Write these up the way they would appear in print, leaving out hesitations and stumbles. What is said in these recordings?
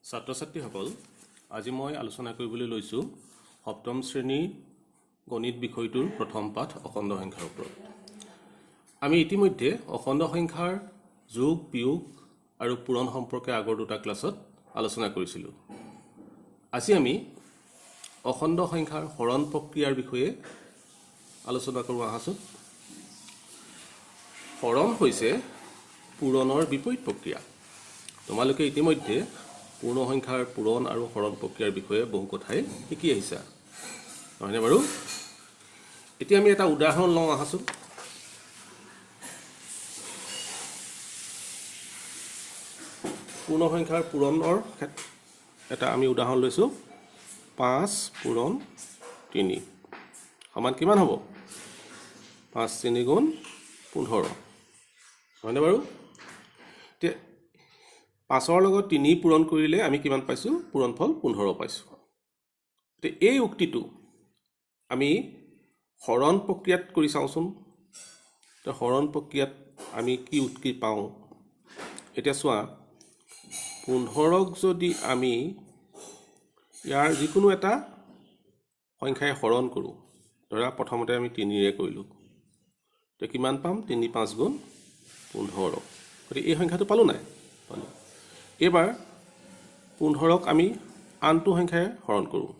ছাত্ৰ-ছাত্ৰীসকল, আজি মই আলোচনা কৰিবলৈ লৈছোঁ সপ্তম শ্ৰেণীৰ গণিত বিষয়টোৰ প্ৰথম পাঠ অখণ্ড সংখ্যাৰ ওপৰত। আমি ইতিমধ্যে অখণ্ড সংখ্যাৰ যোগ, বিয়োগ আৰু পূৰণ সম্পৰ্কে আগৰ দুটা ক্লাছত আলোচনা কৰিছিলোঁ। আজি আমি অখণ্ড সংখ্যাৰ হৰণ প্ৰক্ৰিয়াৰ বিষয়ে আলোচনা কৰোঁ। আহাচোন। হৰণ হৈছে পূৰণৰ বিপৰীত প্ৰক্ৰিয়া। তোমালোকে ইতিমধ্যে পূৰ্ণ সংখ্যাৰ পূৰণ আৰু হৰণ প্ৰক্ৰিয়াৰ বিষয়ে বহু কথাই শিকি আহিছা, নহয়নে বাৰু? এতিয়া আমি এটা উদাহৰণ লওঁ আহাচোন। পূৰ্ণ সংখ্যাৰ পূৰণৰ এটা আমি উদাহৰণ লৈছোঁ। 5 পূৰণ 3 সমান কিমান হ'ব? 5 3 গুণ 15, নহয়নে বাৰু? এতিয়া 5ৰ লগত 3 পূৰণ কৰিলে আমি কিমান পাইছোঁ? পূৰণফল 15 পাইছোঁ। এতিয়া এই উক্তিটো আমি হৰণ প্ৰক্ৰিয়াত কৰি চাওঁচোন। এতিয়া হৰণ প্ৰক্ৰিয়াত আমি কি উক্তি পাওঁ? এতিয়া চোৱা, 15ক যদি আমি ইয়াৰ যিকোনো এটা সংখ্যাই হৰণ কৰোঁ, ধৰা প্ৰথমতে আমি 3ৰে কৰিলোঁ, এতিয়া কিমান পাম? 3 5 গুণ 15। গতিকে এই সংখ্যাটো পালোঁ নাই? পালোঁ। এইবাৰ 15ক আমি আনটো সংখ্যাৰে হৰণ কৰোঁ।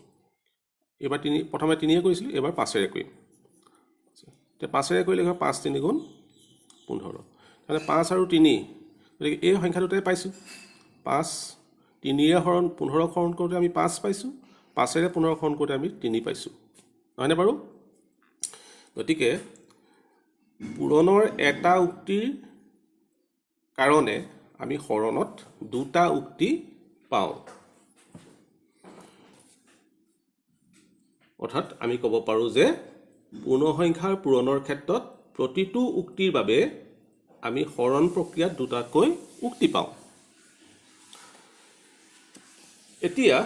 এইবাৰ প্ৰথমে 3ৰে কৰিছিলোঁ, এইবাৰ 5ৰে কৰিম। এতিয়া 5ৰে কৰিলে 5 3 গুণ 15, তাৰমানে 5 আৰু 3, গতিকে এই সংখ্যা দুটাই পাইছোঁ। 5 3ৰে 15ক হৰণ কৰোঁতে আমি 5 পাইছোঁ, 5ৰে 15ক হৰণ কৰোঁতে আমি 3 পাইছোঁ, নহয়নে বাৰু? গতিকে পূৰণৰ এটা উক্তিৰ কাৰণে আমি হৰণত দুটা উক্তি পাওঁ। অৰ্থাৎ আমি ক'ব পাৰোঁ যে পূৰ্ণ সংখ্যাৰ পূৰণৰ ক্ষেত্ৰত প্ৰতিটো উক্তিৰ বাবে আমি হৰণ প্ৰক্ৰিয়াত দুটাকৈ উক্তি পাওঁ। এতিয়া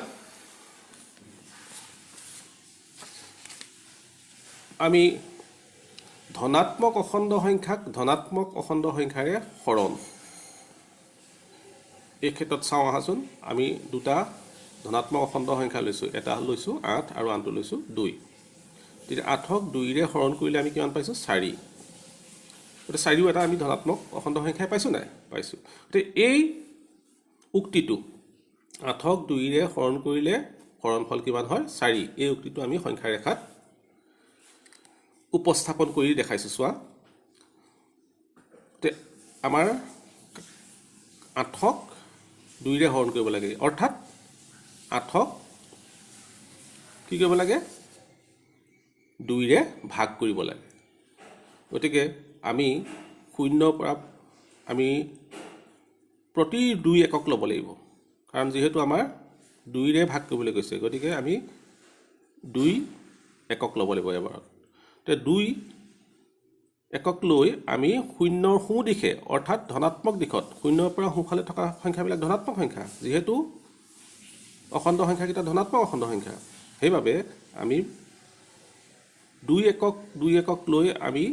আমি ধনাত্মক অখণ্ড সংখ্যাক ধনাত্মক অখণ্ড সংখ্যাৰে হৰণ, এই ক্ষেত্ৰত চাওঁ আহাচোন। আমি দুটা ধনাত্মক অখণ্ড সংখ্যা লৈছোঁ, এটা লৈছোঁ 8 আৰু আনটো লৈছোঁ 2। তেতিয়া 8ক 2ৰে হৰণ কৰিলে আমি কিমান পাইছোঁ? 4। গতিকে 4ও এটা আমি ধনাত্মক অখণ্ড সংখ্যাই পাইছোঁ নাই? পাইছোঁ। গতিকে এই উক্তিটো 8ক 2ৰে হৰণ কৰিলে হৰণফল কিমান হয়? 4। এই উক্তিটো আমি সংখ্যা ৰেখাত উপস্থাপন কৰি দেখাইছোঁ। চোৱা, আমাৰ 8ক 2ৰে হৰণ কৰিব লাগে, অৰ্থাৎ 8ক কি কৰিব লাগে? 2ৰে ভাগ কৰিব লাগে। গতিকে আমি 0ৰ পৰা আমি প্ৰতি 2 একক ল'ব লাগিব, কাৰণ যিহেতু আমাৰ 2ৰে ভাগ কৰিবলৈ কৈছে, গতিকে আমি 2 একক ল'ব লাগিব এবাৰত। এতিয়া 2 একক লৈ আমি 0ৰ সোঁ দিশে, অৰ্থাৎ ধনাত্মক দিশত, 0ৰ পৰা সোঁফালে থকা সংখ্যাবিলাক ধনাত্মক সংখ্যা, যিহেতু অখণ্ড সংখ্যাকেইটা ধনাত্মক অখণ্ড সংখ্যা, সেইবাবে আমি 2 একক লৈ আমি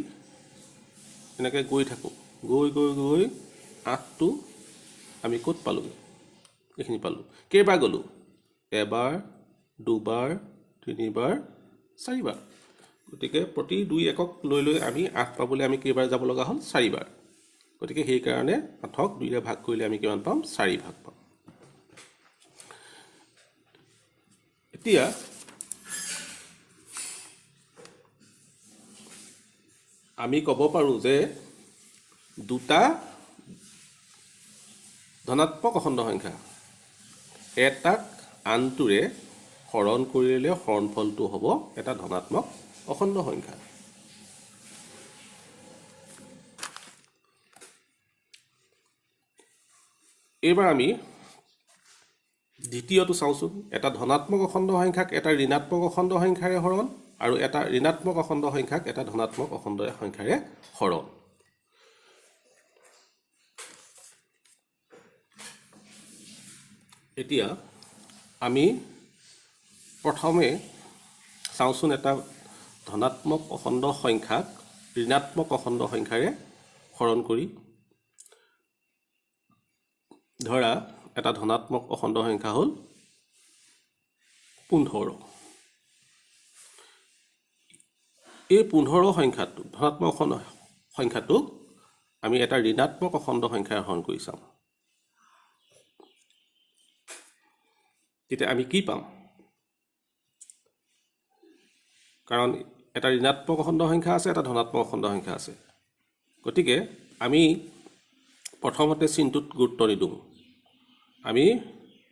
এনেকৈ গৈ থাকোঁ। গৈ 8টো আমি ক'ত পালোঁ? এইখিনি পালোঁ। কেইবাৰ গ'লোঁ? এবাৰ, দুবাৰ, 3বাৰ, 4বাৰ। গতিকে প্ৰতি 2 একক লৈ আমি 8 পাবলৈ আমি কেইবাৰ যাব লগা হ'ল? 4বাৰ। গতিকে সেইকাৰণে 8ক 2ৰে ভাগ কৰিলে আমি কিমান পাম? 4 ভাগ পাম। এতিয়া আমি ক'ব পাৰোঁ যে দুটা ধনাত্মক অখণ্ড সংখ্যা এটাক আনটোৰে হৰণ কৰিলে হৰণফলটো হ'ব এটা ধনাত্মক অখণ্ড সংখ্যা। এইবাৰ আমি দ্বিতীয়টো চাওঁচোন। এটা ধনাত্মক অখণ্ড সংখ্যাক এটা ঋণাত্মক অখণ্ড সংখ্যাৰে হৰণ, আৰু এটা ঋণাত্মক অখণ্ড সংখ্যাক এটা ধনাত্মক অখণ্ড সংখ্যাৰে হৰণ। এতিয়া আমি প্ৰথমে চাওঁচোন, এটা ধনাত্মক অখণ্ড সংখ্যাক ঋণাত্মক অখণ্ড সংখ্যাৰে হৰণ কৰি। ধৰা এটা ধনাত্মক অখণ্ড সংখ্যা হ'ল 15 এই 15 সংখ্যাটো ধনাত্মক অখণ্ড সংখ্যাটোক আমি এটা ঋণাত্মক অখণ্ড সংখ্যাৰে হৰণ কৰি চাম তেতিয়া আমি কি পাম কাৰণ এটা ঋণাত্মক অখণ্ড সংখ্যা আছে এটা ধনাত্মক অখণ্ড সংখ্যা আছে গতিকে আমি প্ৰথমতে চিনটোত গুৰুত্ব নিদিওঁ আমি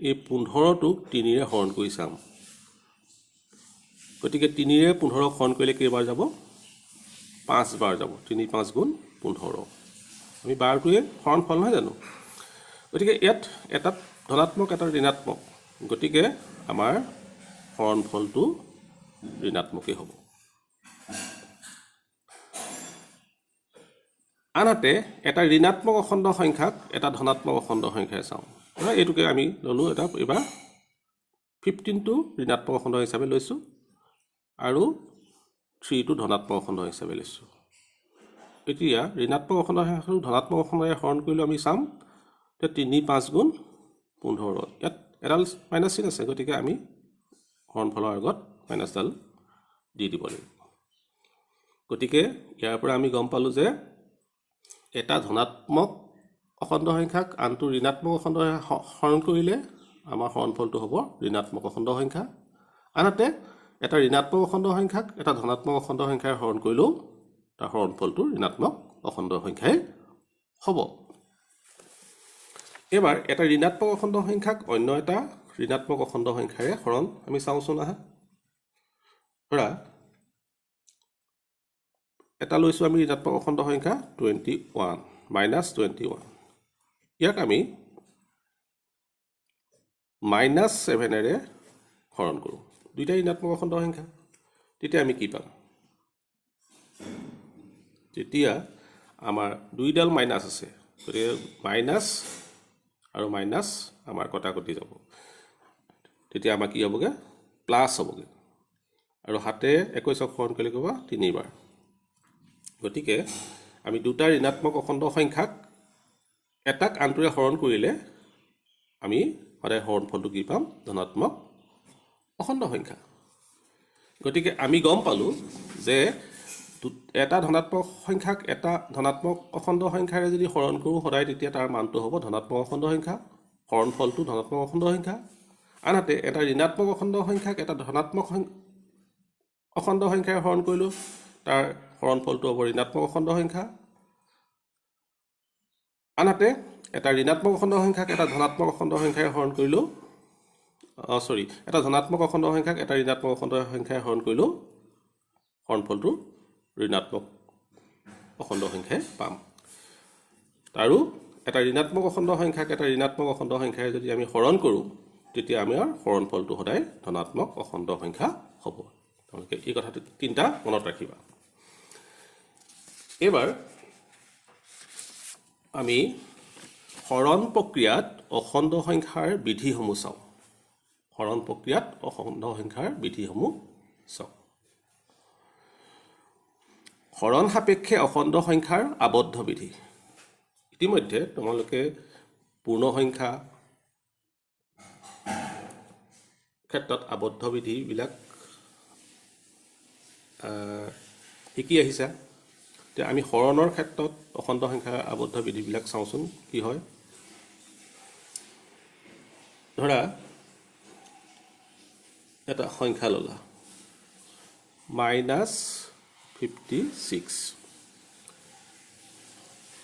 এই 15টোক 3 ৰে হৰণ কৰি চাম গতিকে 3 ৰে 15 হৰণ কৰিলে কেইবাৰ যাব 5 বাৰ যাব 3 5 গুণ 15 আমি বাৰটোৱে হৰণফল নহয় জানো গতিকে ইয়াত এটা ধনাত্মক এটা ঋণাত্মক গতিকে আমাৰ হৰণফলটো ঋণাত্মকেই হ'ব আনহাতে এটা ঋণাত্মক অখণ্ড সংখ্যাক এটা ধনাত্মক অখণ্ড সংখ্যাৰে চাওঁ এইটোকে আমি ললোঁ এটা এবাৰ 15 টো ঋণাত্মক অখণ্ড হিচাপে লৈছোঁ আৰু 3 টো ধনাত্মক অখণ্ড হিচাপে লৈছোঁ এতিয়া ঋণাত্মক অখণ্ড সংখ্যাটো ধনাত্মক অখণ্ডৰে হৰণ কৰিলে আমি চাম যে 3 5 গুণ 15 ইয়াত এডাল মাইনাছ চিন আছে গতিকে আমি হৰণফলৰ আগত মাইনাছডাল দি দিব লাগিব গতিকে ইয়াৰ পৰা আমি গম পালোঁ যে এটা ধনাত্মক অখণ্ড সংখ্যাক আনটো ঋণাত্মক অখণ্ডৰে হৰণ কৰিলে আমাৰ হৰণফলটো হ'ব ঋণাত্মক অখণ্ড সংখ্যা আনহাতে এটা ঋণাত্মক অখণ্ড সংখ্যাক এটা ধনাত্মক অখণ্ড সংখ্যাৰে হৰণ কৰিলেও তাৰ হৰণফলটো ঋণাত্মক অখণ্ড সংখ্যাই হ'ব এবাৰ এটা ঋণাত্মক অখণ্ড সংখ্যাক অন্য এটা ঋণাত্মক অখণ্ড সংখ্যাৰে হৰণ আমি চাওঁচোন আহা ধৰা এটা লৈছোঁ আমি ঋণাত্মক অখণ্ড সংখ্যা 21 -21 ইয়াক আমি -7ৰে হৰণ কৰোঁ দুইটা ঋণাত্মক অখণ্ড সংখ্যা তেতিয়া আমি কি পাম তেতিয়া আমাৰ দুইডাল মাইনাছ আছে গতিকে মাইনাছ আৰু মাইনাছ আমাৰ কটাকটি যাব তেতিয়া আমাৰ কি হ'বগে প্লাছ হ'বগে আৰু হাতে 21ক হৰণ কৰিলে ক'বা 3 বাৰ গতিকে আমি দুটা ঋণাত্মক অখণ্ড সংখ্যাক এটাক আনটোৰে হৰণ কৰিলে আমি সদায় হৰণফলটো কি পাম ধনাত্মক অখণ্ড সংখ্যা গতিকে আমি গম পালোঁ যে এটা ধনাত্মক সংখ্যাক এটা ধনাত্মক অখণ্ড সংখ্যাৰে যদি হৰণ কৰোঁ সদায় তেতিয়া তাৰ মানটো হ'ব ধনাত্মক অখণ্ড সংখ্যা হৰণফলটো ধনাত্মক অখণ্ড সংখ্যা আনহাতে এটা ঋণাত্মক অখণ্ড সংখ্যাক এটা ধনাত্মক অখণ্ড সংখ্যাৰে হৰণ কৰিলোঁ তাৰ হৰণফলটো হ'ব ঋণাত্মক অখণ্ড সংখ্যা আনহাতে এটা ঋণাত্মক অখণ্ড সংখ্যাক এটা ধনাত্মক অখণ্ড সংখ্যাৰে হৰণ কৰিলোঁ এটা ধনাত্মক অখণ্ড সংখ্যাক এটা ঋণাত্মক অখণ্ড সংখ্যাৰে হৰণ কৰিলোঁ হৰণফলটো ঋণাত্মক অখণ্ড সংখ্যাই পাম আৰু এটা ঋণাত্মক অখণ্ড সংখ্যাক এটা ঋণাত্মক অখণ্ড সংখ্যাৰে যদি আমি হৰণ কৰোঁ তেতিয়া আমাৰ হৰণফলটো সদায় ধনাত্মক অখণ্ড সংখ্যা হ'ব তোমালোকে এই কথাটো তিনিটা মনত ৰাখিবা এবাৰ আমি হৰণ প্ৰক্ৰিয়াত অখণ্ড সংখ্যাৰ বিধিসমূহ চাওঁ হৰণ প্ৰক্ৰিয়াত অখণ্ড সংখ্যাৰ বিধিসমূহ চাওঁ হৰণ সাপেক্ষে অখণ্ড সংখ্যাৰ আবদ্ধ বিধি ইতিমধ্যে তোমালোকে পূৰ্ণ সংখ্যা ক্ষেত্ৰত আবদ্ধ বিধিবিলাক শিকি আহিছা এতিয়া আমি হৰণৰ ক্ষেত্ৰত অখণ্ড সংখ্যাৰ আবদ্ধ বিধিবিলাক চাওঁচোন কি হয় ধৰা এটা সংখ্যা ল'লা -56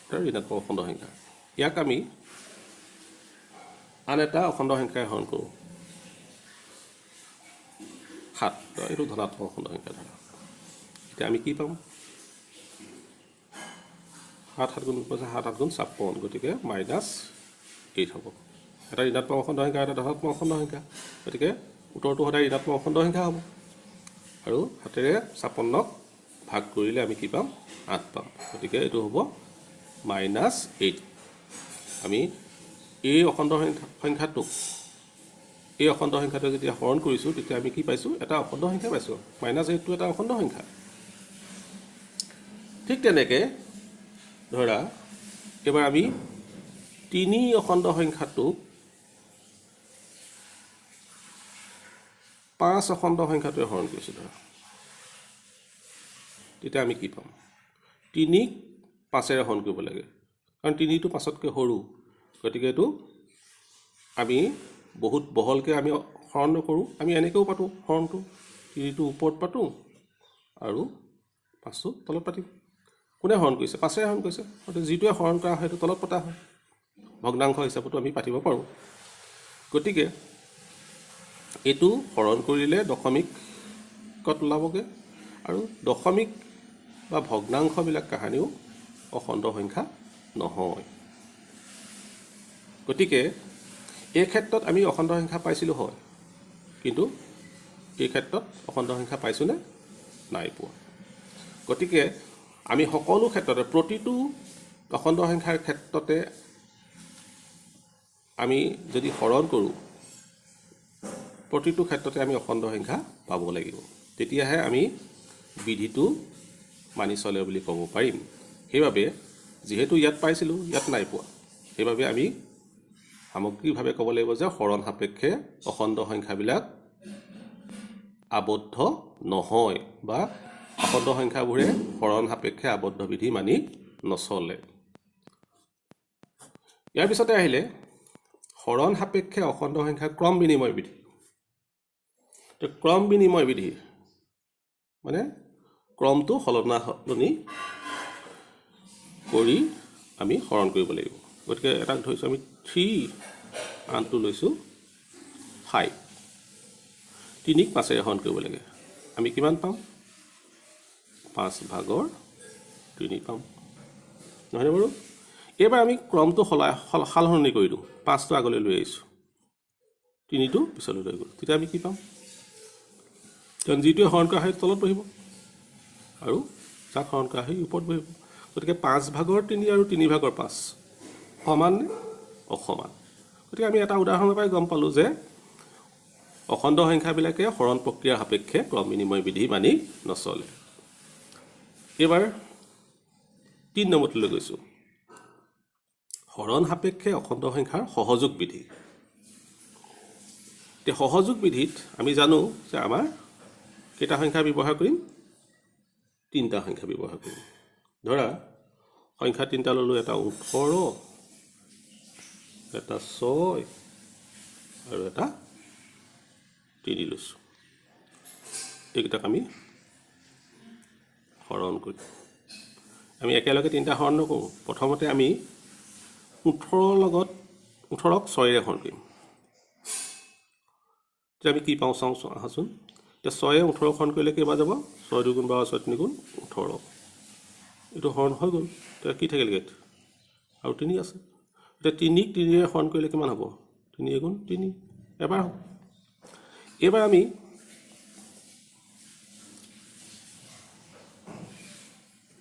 এটা ঋণাত্মক অখণ্ড সংখ্যা ইয়াক আমি আন এটা অখণ্ড সংখ্যাৰে হৰণ কৰোঁ 7 এইটো ধনাত্মক অখণ্ড সংখ্যা ধৰা এতিয়া আমি কি পাম 7 গুণ 7 গুণ 56 গতিকে -8 হ'ব এটা ঋণাত্মক অখণ্ড সংখ্যা এটা ধনাত্মক অখণ্ড সংখ্যা গতিকে উত্তৰটো সদায় ঋণাত্মক অখণ্ড সংখ্যা হ'ব আৰু হাতেৰে 56ক ভাগ কৰিলে আমি কি পাম 8 পাম গতিকে এইটো হ'ব -8 আমি এই অখণ্ড সংখ্যাটোক এই অখণ্ড সংখ্যাটো যেতিয়া হৰণ কৰিছোঁ তেতিয়া আমি কি পাইছোঁ এটা অখণ্ড সংখ্যা পাইছোঁ -8টো এটা অখণ্ড সংখ্যা ঠিক তেনেকৈ ধৰা এবাৰ আমি 3 অখণ্ড সংখ্যাটোক 5 অখণ্ড সংখ্যাটোৱে হৰণ কৰিছোঁ ধৰা, তেতিয়া আমি কি পাম? 3ক 5ৰে হৰণ কৰিব লাগে, কাৰণ 3টো 5তকৈ সৰু, গতিকে এইটো আমি বহুত বহলকৈ আমি হৰণ নকৰোঁ, আমি এনেকৈও পাতোঁ হৰণটো, 3টো ওপৰত পাতোঁ আৰু 5টো তলত পাতিম। কোনে হৰণ কৰিছে? 5ৰে হৰণ কৰিছে, গতিকে যিটোৱে হৰণ কৰা হয় সেইটো তলত পতা হয়, ভগ্নাংশ হিচাপতো আমি পাতিব পাৰোঁ। গতিকে এইটো হৰণ কৰিলে দশমিকত ওলাবগৈ, আৰু দশমিক বা ভগ্নাংশবিলাক কাহানিও অখণ্ড সংখ্যা নহয়। গতিকে এই ক্ষেত্ৰত আমি অখণ্ড সংখ্যা পাইছিলোঁ হয়, কিন্তু এই ক্ষেত্ৰত অখণ্ড সংখ্যা পাইছোঁনে? নাই পোৱা। গতিকে আমি সকলো ক্ষেত্ৰতে প্ৰতিটো অখণ্ড সংখ্যাৰ ক্ষেত্ৰতে আমি যদি হৰণ কৰোঁ, প্ৰতিটো ক্ষেত্ৰতে আমি অখণ্ড সংখ্যা পাব লাগিব, তেতিয়াহে আমি বিধিটো মানি চলে বুলি ক'ব পাৰিম। সেইবাবে যিহেতু ইয়াত পাইছিলোঁ, ইয়াত নাই পোৱা, সেইবাবে আমি সামগ্ৰিকভাৱে ক'ব লাগিব যে হৰণ সাপেক্ষে অখণ্ড সংখ্যাবিলাক আবদ্ধ নহয়, বা অখণ্ড সংখ্যাবোৰে হৰণ সাপেক্ষে আবদ্ধ বিধি মানি নচলে। ইয়াৰ পিছতে আহিলে হৰণ সাপেক্ষে অখণ্ড সংখ্যাৰ ক্ৰম বিনিময় বিধি। ক্ৰম বিনিময় বিধি মানে ক্ৰমটো সলনা সলনি কৰি আমি হৰণ কৰিব লাগিব। গতিকে এটাক ধৰিছোঁ আমি 3, আনটো লৈছোঁ 5, 3ক 5ৰে হৰণ কৰিব লাগে, আমি কিমান পাম? 5/3 পাম, নহয়নে বাৰু? এইবাৰ আমি ক্ৰমটো সালসলনি কৰি দিওঁ, 5টো আগলৈ লৈ আহিছোঁ, 3টো পিছলৈ লৈ গ'লোঁ, তেতিয়া আমি কি পাম? কাৰণ যিটোৱে হৰণ কৰা হয় তলত বহিব, আৰু যাক হৰণ কৰা হয় ওপৰত বহিব। গতিকে 5/3 আৰু 3/5 সমান নে অসমান? গতিকে আমি এটা উদাহৰণৰ পৰাই গম পালোঁ যে অখণ্ড সংখ্যাবিলাকে হৰণ প্ৰক্ৰিয়াৰ সাপেক্ষে ক্ৰম বিনিময় বিধি মানি নচলে। এইবাৰ 3 নম্বৰটোলৈ গৈছোঁ, হৰণ সাপেক্ষে অখণ্ড সংখ্যাৰ সহযোগ বিধি। এতিয়া সহযোগ বিধিত আমি জানো যে আমাৰ কেইটা সংখ্যা ব্যৱহাৰ কৰিম? 3টা সংখ্যা ব্যৱহাৰ কৰিম। ধৰা সংখ্যা 3টা ল'লোঁ, এটা 18, এটা 6 আৰু এটা 3 লৈছোঁ। এইকেইটাক আমি হৰণ কৰিম। আমি একেলগে 3টা হৰণ নকৰোঁ, প্ৰথমতে আমি 18ক 6ৰে হৰণ কৰিম। এতিয়া আমি কি পাওঁ চাওঁ আহাচোন। এতিয়া 6য়ে 18ক হৰণ কৰিলে কেইবাৰ যাব? 6 2 গুণ 12, 6 3 গুণ 18, এইটো হৰণ হৈ গ'ল। এতিয়া কি থাকিল ইয়াত? আৰু 3 আছে। এতিয়া 3ক 3ৰে হৰণ কৰিলে কিমান হ'ব? 3 গুণ 3, এবাৰ হ'ব। এইবাৰ আমি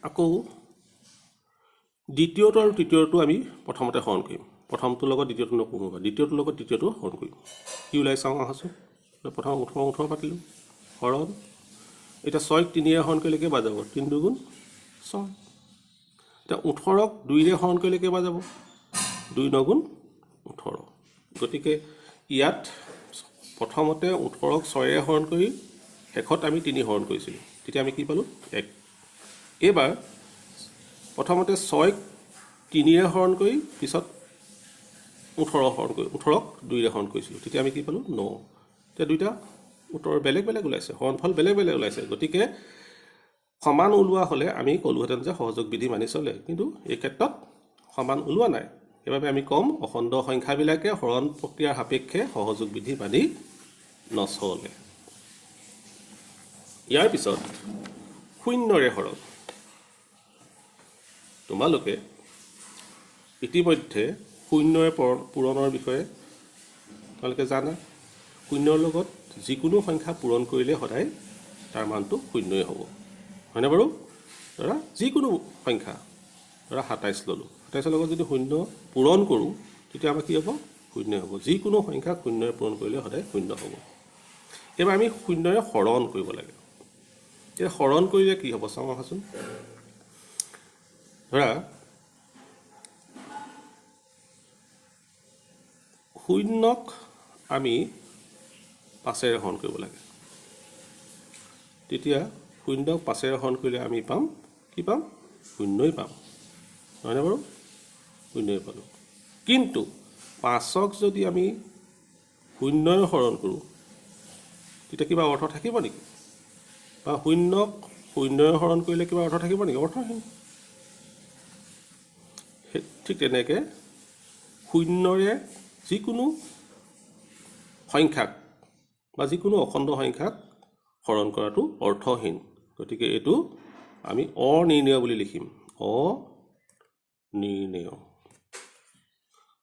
আকৌ দ্বিতীয়টো আৰু তৃতীয়টো আমি প্ৰথমতে হৰণ কৰিম, প্ৰথমটোৰ লগত দ্বিতীয়টো নকৰোঁ, দ্বিতীয়টোৰ লগত তৃতীয়টো হৰণ কৰিম। কি ওলাই চাওঁ আহাচোন। প্ৰথম 18 পাতিলোঁ হৰণ। এতিয়া 6ক 3ৰে হৰণ কৰিলে কেইবাৰ যাব? 3 2 গুণ 6। এতিয়া 18ক 2ৰে হৰণ কৰিলে কেইবাৰ যাব? 2 9 গুণ 18। গতিকে ইয়াত প্ৰথমতে 18ক 6ৰে হৰণ কৰি শেষত আমি 3 হৰণ কৰিছিলোঁ, তেতিয়া আমি কি পালোঁ? 1। এইবাৰ প্ৰথমতে 6ক 3ৰে হৰণ কৰি পিছত 18ক 2ৰে হৰণ কৰিছিলোঁ, তেতিয়া আমি কি পালোঁ? 9। এতিয়া দুইটা উত্তৰ বেলেগ বেলেগ ওলাইছে, হৰণফল বেলেগ বেলেগ ওলাইছে। গতিকে সমান ওলোৱা হ'লে আমি ক'লোহেঁতেন যে সহযোগ বিধি মানি চলে, কিন্তু এই ক্ষেত্ৰত সমান ওলোৱা নাই। সেইবাবে আমি ক'ম অখণ্ড সংখ্যাবিলাকে হৰণ প্ৰক্ৰিয়াৰ সাপেক্ষে সহযোগ বিধি মানি নচলে। ইয়াৰ পিছত 0ৰে হৰণ। তোমালোকে ইতিমধ্যে 0ৰে পূৰণৰ বিষয়ে তোমালোকে জানা। 0ৰ লগত যিকোনো সংখ্যা পূৰণ কৰিলে সদায় তাৰ মানটো 0ই হ'ব, হয়নে বাৰু? ধৰা যিকোনো সংখ্যা, ধৰা 27 ল'লোঁ, 27ৰ লগত যদি 0 পূৰণ কৰোঁ তেতিয়া আমাৰ কি হ'ব? 0 হ'ব। যিকোনো সংখ্যা 0ৰে পূৰণ কৰিলে সদায় 0 হ'ব। এইবাৰ আমি 0ৰে হৰণ কৰিব লাগে। এতিয়া হৰণ কৰিলে কি হ'ব চাওঁ আহাচোন। ধৰা 0ক আমি 5ৰে হৰণ কৰিব লাগে। তেতিয়া 0ক 5ৰে হৰণ কৰিলে আমি পাম কি পাম 0ই পাম নহয়নে বাৰু 0ই পালোঁ কিন্তু 5ক যদি আমি 0ৰে হৰণ কৰোঁ তেতিয়া কিবা অৰ্থ থাকিব নেকি বা 0ক 0ৰে হৰণ কৰিলে কিবা অৰ্থ থাকিব নেকি অৰ্থহীন ঠিক তেনেকৈ 0ৰে যিকোনো সংখ্যাক বা যিকোনো অখণ্ড সংখ্যাক হৰণ কৰাটো অৰ্থহীন গতিকে এইটো আমি অনিৰ্ণেয় বুলি লিখিম অনিৰ্ণেয়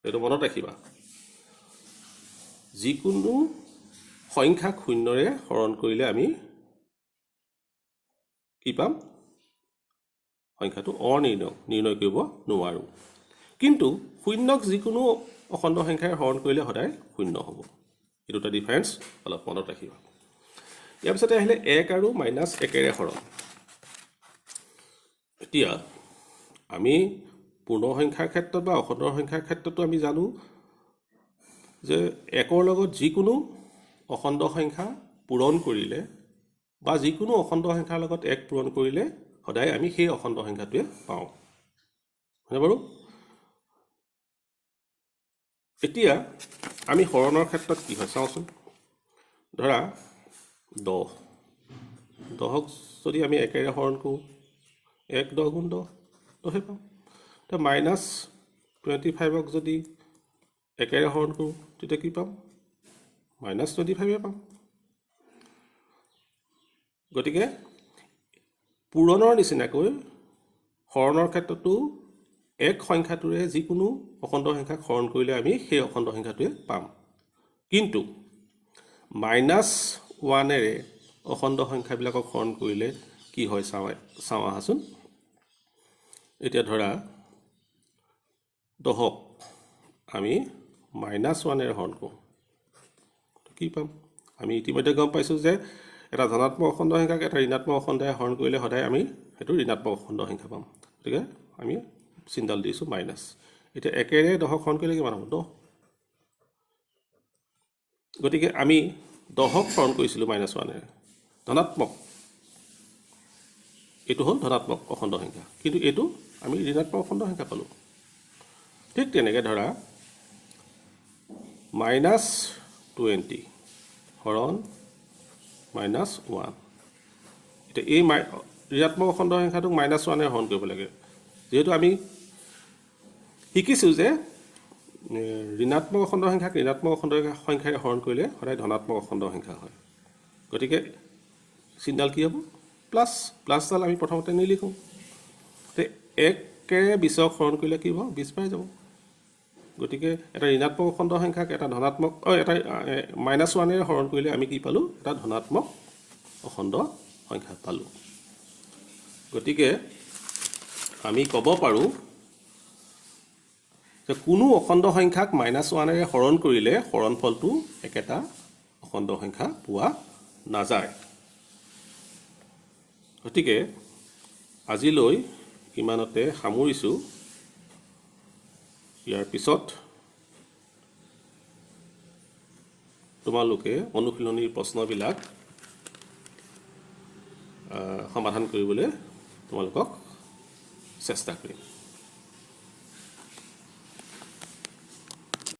এইটো মনত ৰাখিবা যিকোনো সংখ্যাক 0ৰে হৰণ কৰিলে আমি কি পাম সংখ্যাটো অনিৰ্ণেয় নিৰ্ণয় কৰিব নোৱাৰোঁ কিন্তু 0ক যিকোনো অখণ্ড সংখ্যাৰে হৰণ কৰিলে সদায় 0 হ'ব এই দুটা ডিফাৰেন্স অলপ মনত ৰাখিবা ইয়াৰ পিছতে আহিলে 1 আৰু -1ৰে হৰণ এতিয়া আমি পূৰ্ণ সংখ্যাৰ ক্ষেত্ৰত বা অখণ্ড সংখ্যাৰ ক্ষেত্ৰতো আমি জানো যে 1ৰ লগত যিকোনো অখণ্ড সংখ্যা পূৰণ কৰিলে বা যিকোনো অখণ্ড সংখ্যাৰ লগত 1 পূৰণ কৰিলে সদায় আমি সেই অখণ্ড সংখ্যাটোৱে পাওঁ হয়নে বাৰু এতিয়া আমি হৰণৰ ক্ষেত্ৰত কি হয় চাওঁচোন ধৰা 10ক যদি আমি 1ৰে হৰণ কৰোঁ 1 10 গুণ 10 10হে পাম এতিয়া -25ক যদি 1ৰে হৰণ কৰোঁ তেতিয়া কি পাম -25হে পাম গতিকে পূৰণৰ নিচিনাকৈ হৰণৰ ক্ষেত্ৰতো এক সংখ্যাটোৰে যিকোনো অখণ্ড সংখ্যাক হৰণ কৰিলে আমি সেই অখণ্ড সংখ্যাটোৱে পাম কিন্তু -1ৰে অখণ্ড সংখ্যাবিলাকক হৰণ কৰিলে কি হয় চাওঁ আহাচোন এতিয়া ধৰা 10ক আমি -1ৰে হৰণ কৰোঁ কি পাম আমি ইতিমধ্যে গম পাইছোঁ যে এটা ধনাত্মক অখণ্ড সংখ্যাক এটা ঋণাত্মক অখণ্ডৰে হৰণ কৰিলে সদায় আমি সেইটো ঋণাত্মক অখণ্ড সংখ্যা পাম গতিকে আমি চিনডাল দিছোঁ মাইনাছ এতিয়া 1ৰে 10ক হৰণ কৰিলে কিমান হ'ব 10 গতিকে আমি 10ক হৰণ কৰিছিলোঁ -1ৰে ধনাত্মক এইটো হ'ল ধনাত্মক অখণ্ড সংখ্যা কিন্তু এইটো আমি ঋণাত্মক অখণ্ড সংখ্যা পালোঁ ঠিক তেনেকৈ ধৰা -20 হৰণ -1 এতিয়া এই ঋণাত্মক অখণ্ড সংখ্যাটোক -1ৰে হৰণ কৰিব লাগে যেহেতু আমি শিকিছোঁ যে ঋণাত্মক অখণ্ড সংখ্যাক ঋণাত্মক অখণ্ড সংখ্যাৰে হৰণ কৰিলে সদায় ধনাত্মক অখণ্ড সংখ্যা হয় গতিকে চিনডাল কি হ'ব প্লাছডাল আমি প্ৰথমতে নিলিখোঁ 1ৰে 20ক হৰণ কৰিলে কি হ'ব 20 পাই যাব গতিকে এটা ঋণাত্মক অখণ্ড সংখ্যাক এটা ধনাত্মক এটা -1ৰে হৰণ কৰিলে আমি কি পালোঁ এটা ধনাত্মক অখণ্ড সংখ্যা পালোঁ গতিকে আমি ক'ব পাৰোঁ যে কোনো অখণ্ড সংখ্যাক -1ৰে হৰণ কৰিলে হৰণফলটো একেটা অখণ্ড সংখ্যা পোৱা নাযায় গতিকে আজিলৈ ইমানতে সামৰিছোঁ ইয়াৰ পিছত তোমালোকে অনুশীলনীৰ প্ৰশ্নবিলাক সমাধান কৰিবলৈ তোমালোকক চেষ্টা কৰিম